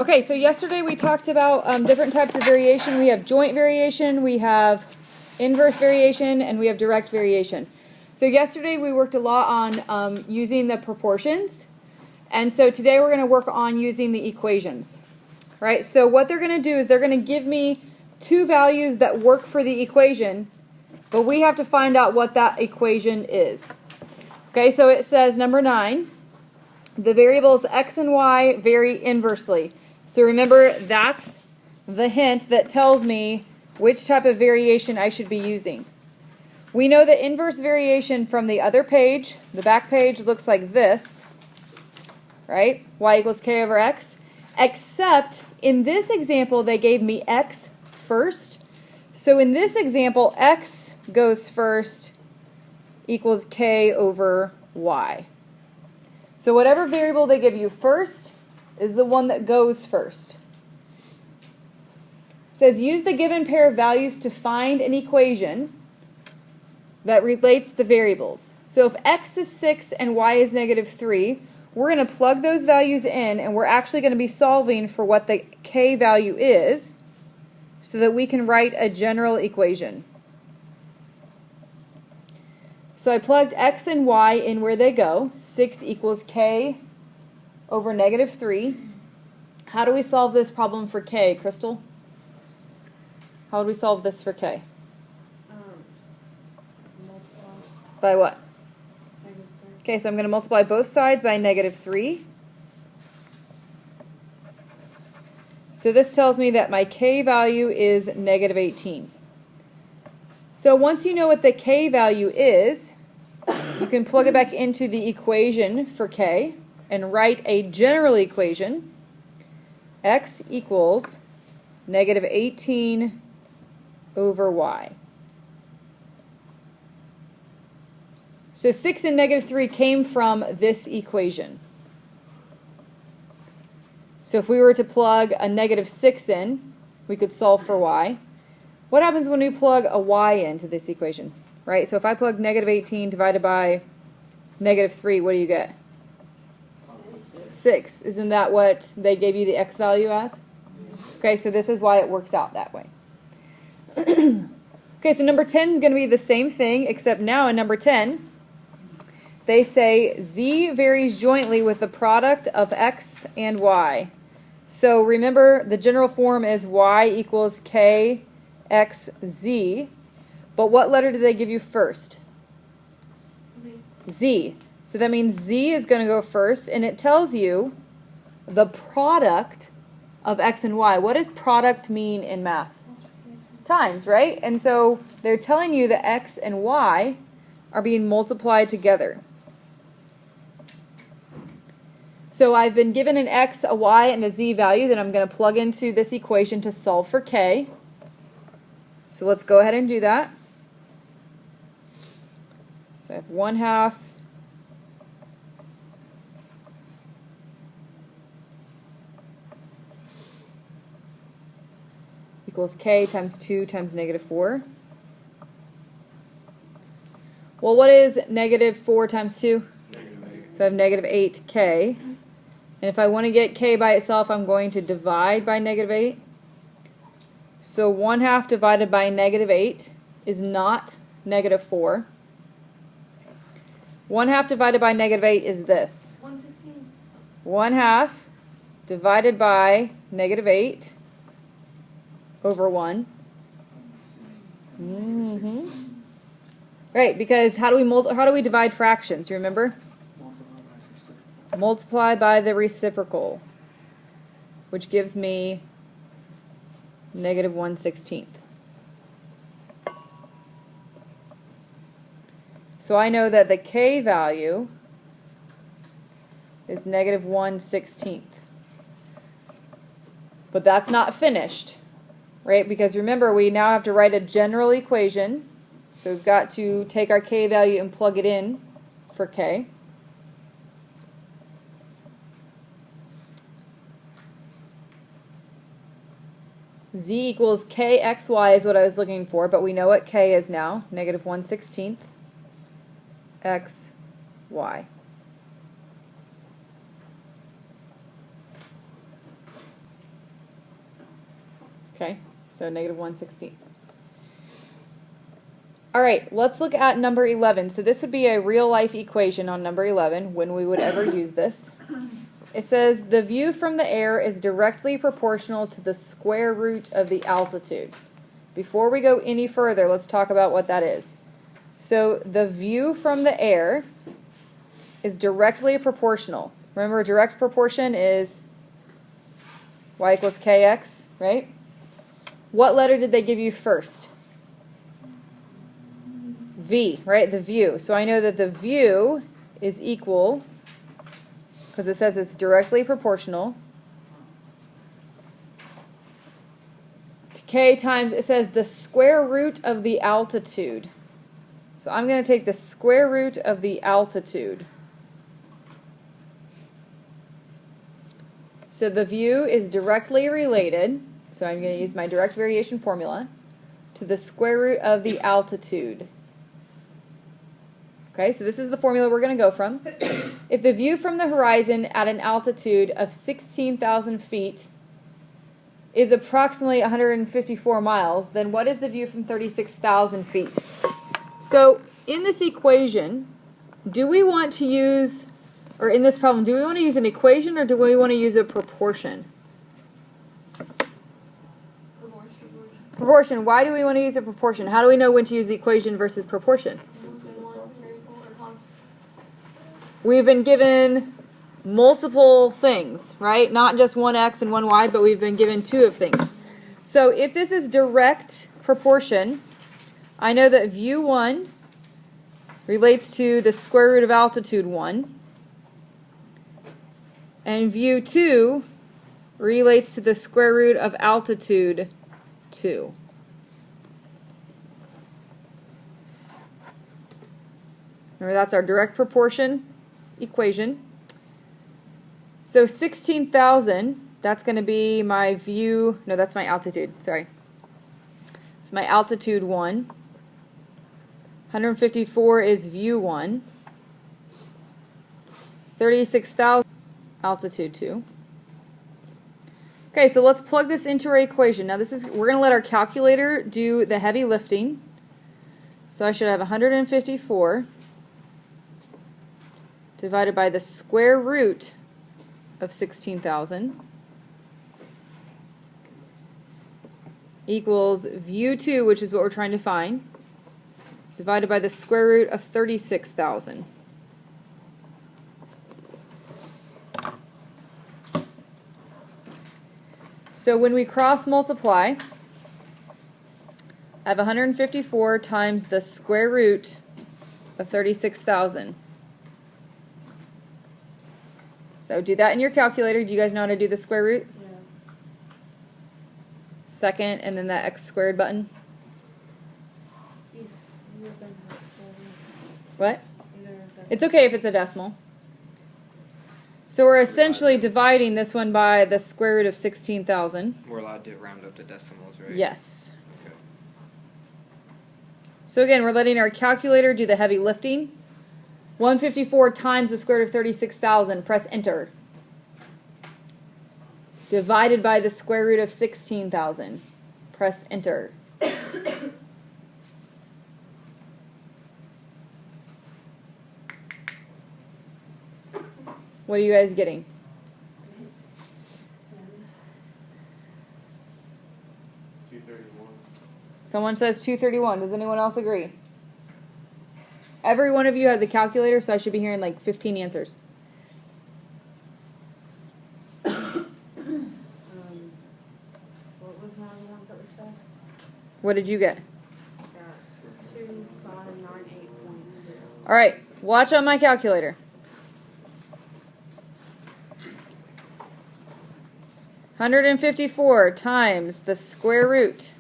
Okay, so yesterday we talked about different types of variation. We have joint variation, we have inverse variation, and we have direct variation. So yesterday we worked a lot on using the proportions, and so today we're going to work on using the equations. Right? So what they're going to do is they're going to give me two values that work for the equation, but we have to find out what that equation is. Okay, so it says number 9, the variables x and y vary inversely. So remember, that's the hint that tells me which type of variation I should be using. We know the inverse variation from the other page. The back page looks like this, right? Y equals k over x. Except in this example, they gave me x first. So in this example, x goes first equals k over y. So whatever variable they give you first is the one that goes first. It says use the given pair of values to find an equation that relates the variables. So if x is 6 and y is negative 3, we're going to plug those values in, and we're actually going to be solving for what the k value is so that we can write a general equation. So I plugged x and y in where they go. 6 equals k over negative 3. How do we solve this problem for k, Crystal? How would we solve this for k? By what? Okay, so I'm going to multiply both sides by negative 3. So this tells me that my k value is negative 18. So once you know what the k value is, you can plug it back into the equation for k and write a general equation. X equals negative 18 over y. So 6 and negative 3 came from this equation. So if we were to plug a negative 6 in, we could solve for y. What happens when we plug a y into this equation? Right? So if I plug negative 18 divided by negative 3, what do you get? 6. Isn't that what they gave you the x value as? Okay, so this is why it works out that way. Okay, so number 10 is going to be the same thing, except now in number 10, they say z varies jointly with the product of x and y. So remember, the general form is y equals k x z. But what letter do they give you first? Z. Z. So that means z is going to go first, and it tells you the product of x and y. What does product mean in math? Times, right? And so they're telling you that x and y are being multiplied together. So I've been given an x, a y, and a z value that I'm going to plug into this equation to solve for k. So let's go ahead and do that. So I have 1/2 equals k times 2 times negative 4. Well, what is negative 4 times 2? So I have negative 8k. And if I want to get k by itself, I'm going to divide by negative 8. So 1/2 divided by negative 8 is not negative 4. 1/2 divided by negative 8 is this. 1/16. 1/2 divided by negative 8 over 1. Right, because how do we divide fractions? Remember? Multiply by the reciprocal, which gives me negative 1/16. So I know that the k value is negative 1/16. But that's not finished, right? Because remember, we now have to write a general equation. So we've got to take our k value and plug it in for k. Z equals kxy is what I was looking for, but we know what k is now, negative 1/16 xy. Okay, so negative 1/16. All right, let's look at number 11. So this would be a real-life equation on number 11, when we would ever use this. It says the view from the air is directly proportional to the square root of the altitude. Before we go any further, let's talk about what that is. So the view from the air is directly proportional. Remember, direct proportion is y equals kx, right? What letter did they give you first? V, right? The view. So I know that the view is equal, because it says it's directly proportional, to k times, it says the square root of the altitude. So I'm going to take the square root of the altitude. So the view is directly related, so I'm going to use my direct variation formula, to the square root of the altitude. Okay, so this is the formula we're going to go from. If the view from the horizon at an altitude of 16,000 feet is approximately 154 miles, then what is the view from 36,000 feet? So in this equation, do we want to use, or in this problem, do we want to use an equation or do we want to use a proportion? Proportion. Why do we want to use a proportion? How do we know when to use the equation versus proportion? We've been given multiple things, right? Not just one x and one y, but we've been given two of things. So if this is direct proportion, I know that view 1 relates to the square root of altitude 1, and view 2 relates to the square root of altitude 2. Remember, that's our direct proportion equation. So 16,000, that's going to be my view, no, that's my altitude, sorry. It's my altitude 1. 154 is view 1. 36,000, altitude 2. Okay, so let's plug this into our equation. Now we're going to let our calculator do the heavy lifting. So I should have 154 divided by the square root of 16,000 equals view 2, which is what we're trying to find, divided by the square root of 36,000. So when we cross multiply, I have 154 times the square root of 36,000. So do that in your calculator. Do you guys know how to do the square root? Yeah. Second, and then that x squared button. What? It's okay if it's a decimal. So we're essentially dividing this one by the square root of 16,000. We're allowed to round up to decimals, right? Yes. Okay. So again, we're letting our calculator do the heavy lifting. 154 times the square root of 36,000. Press enter. Divided by the square root of 16,000. Press enter. What are you guys getting? Someone says 231. Does anyone else agree? Every one of you has a calculator, so I should be hearing like 15 answers. What was one of the ones that we said? What did you get? Got 2598.0. All right, watch on my calculator. 154 times the square root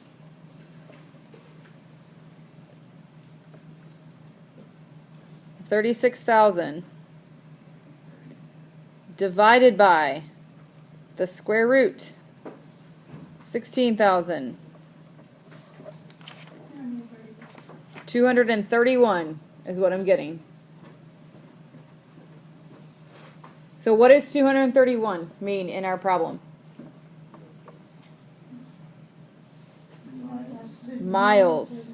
of 36,000 divided by the square root 16,000. 231 is what I'm getting. So what does 231 mean in our problem? miles.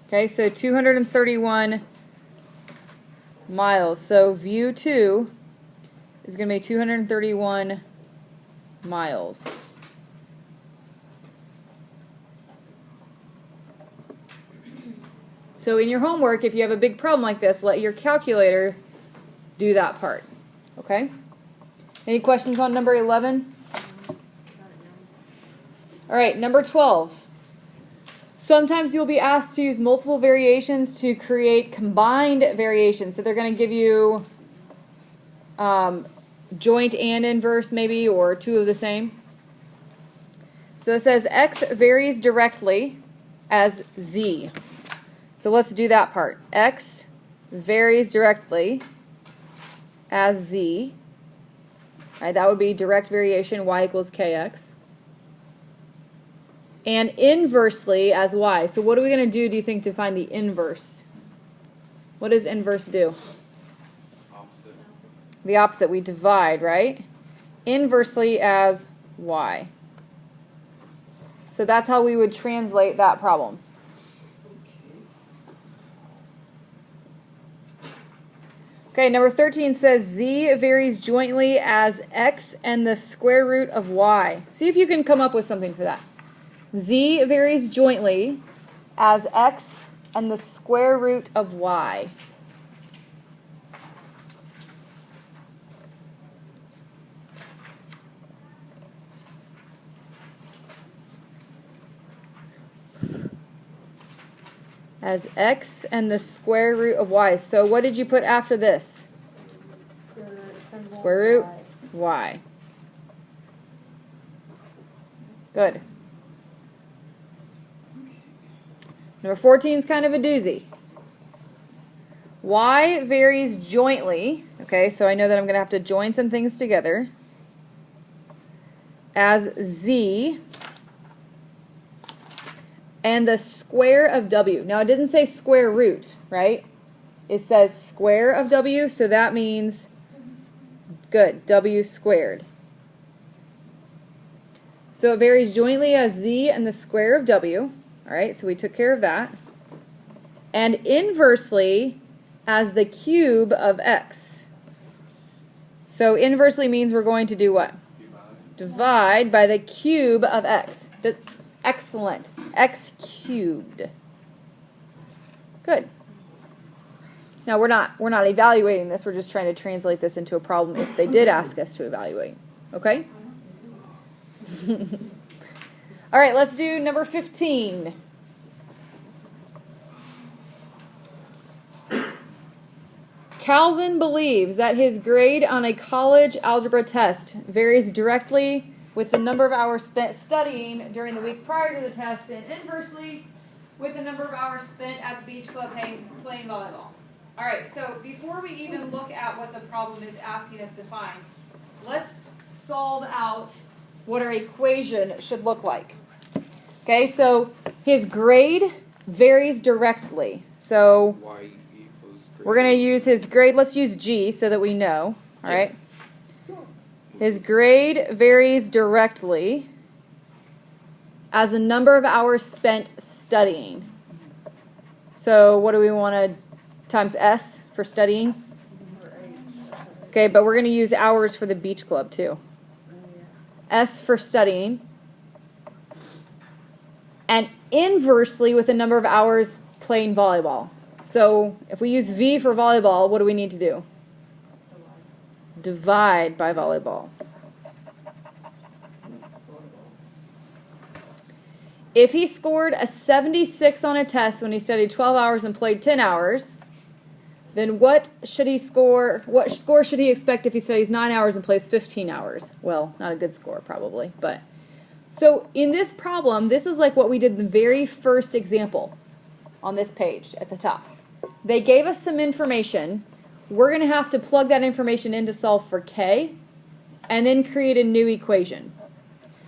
Okay, so 231 miles. So view 2 is going to be 231 miles. So in your homework, if you have a big problem like this, let your calculator do that part. Okay? Any questions on number 11? All right, number 12. Sometimes you'll be asked to use multiple variations to create combined variations. So they're going to give you joint and inverse maybe, or two of the same. So it says x varies directly as z. So let's do that part. X varies directly as z. All right, that would be direct variation, y equals kx. And inversely as y. So what are we going to do you think, to find the inverse? What does inverse do? Opposite. The opposite. We divide, right? Inversely as y. So that's how we would translate that problem. Okay, number 13 says z varies jointly as x and the square root of y. See if you can come up with something for that. Z varies jointly as x and the square root of y. As x and the square root of y. So what did you put after this? Square root y. Good. Number 14 is kind of a doozy. Y varies jointly. Okay, so I know that I'm going to have to join some things together. As z and the square of w. Now it didn't say square root, right? It says square of w, so that means, good, w squared. So it varies jointly as z and the square of w. All right, so we took care of that. And inversely as the cube of x. So inversely means we're going to do what? Divide by the cube of x. Excellent. X cubed. Good. Now we're not evaluating this. We're just trying to translate this into a problem if they did ask us to evaluate. Okay? All right, let's do number 15. Calvin believes that his grade on a college algebra test varies directly with the number of hours spent studying during the week prior to the test, and inversely with the number of hours spent at the beach club playing volleyball. All right, so before we even look at what the problem is asking us to find, let's solve out what our equation should look like. Okay, so his grade varies directly. So Y equals we're going to use his grade. Let's use G so that we know. All right. His grade varies directly as the number of hours spent studying. So what do we want to times S for studying? Okay, but we're going to use hours for the beach club too. S for studying. And inversely with the number of hours playing volleyball. So if we use V for volleyball, what do we need to do? Divide by volleyball. If he scored a 76 on a test when he studied 12 hours and played 10 hours, then what should he score? What score should he expect if he studies 9 hours and plays 15 hours? Well, not a good score probably, but so in this problem, this is like what we did in the very first example on this page at the top. They gave us some information. We're going to have to plug that information in to solve for k and then create a new equation.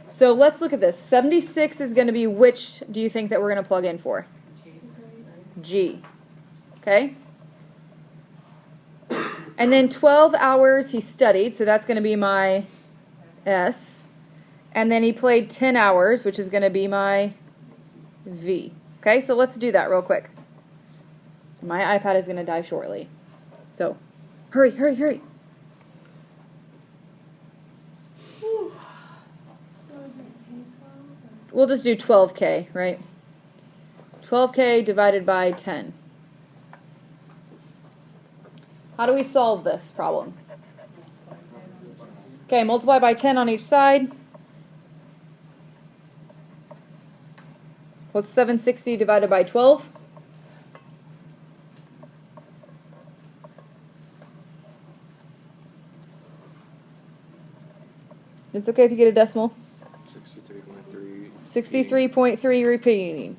So let's look at this. 76 is going to be which do you think that we're going to plug in for? G. Okay? And then 12 hours he studied, so that's going to be my S. And then he played 10 hours, which is going to be my V. Okay, so let's do that real quick. My iPad is going to die shortly. So, hurry, hurry, hurry. We'll just do 12K, right? 12K divided by 10. How do we solve this problem? Okay, multiply by 10 on each side. What's 760 divided by 12? It's okay if you get a decimal. 63.3. 63.3 repeating.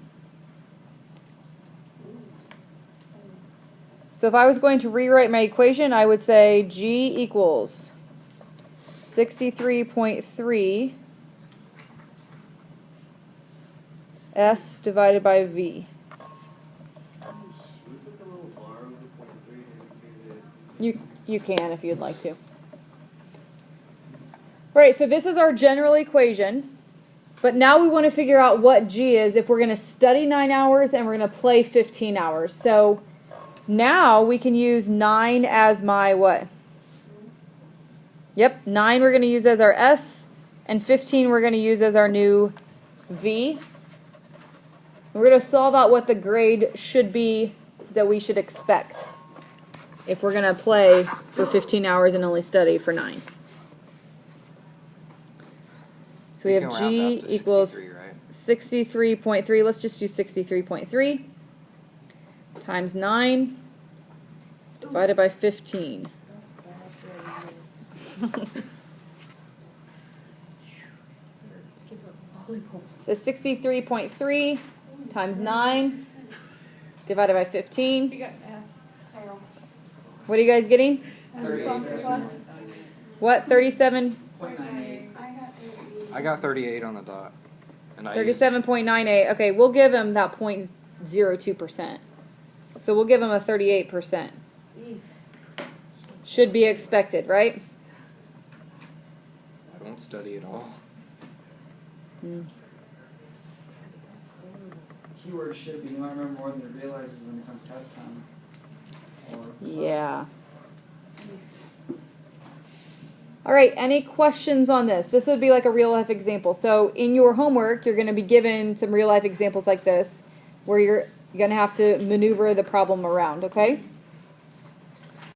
So if I was going to rewrite my equation, I would say G equals 63.3 S divided by V. You can if you'd like to. All right, so this is our general equation. But now we want to figure out what G is if we're going to study 9 hours and we're going to play 15 hours. So now we can use 9 as my what? Yep, 9 we're going to use as our S, and 15 we're going to use as our new V. We're going to solve out what the grade should be that we should expect if we're going to play for 15 hours and only study for 9. So we have G equals 63.3. Let's just use 63.3 times 9 divided by 15. So 63.3 times 9 divided by 15. What are you guys getting? 37. What? 37? I got 38 on the dot. And I 37.98. Okay, we'll give him that 0.02%. So we'll give him a 38%. Should be expected, right? I don't study at all. Keyword should be, you might remember more than you realize when it comes test time. Yeah. All right, any questions on this? This would be like a real life example. So in your homework, you're going to be given some real life examples like this where you're going to have to maneuver the problem around, okay?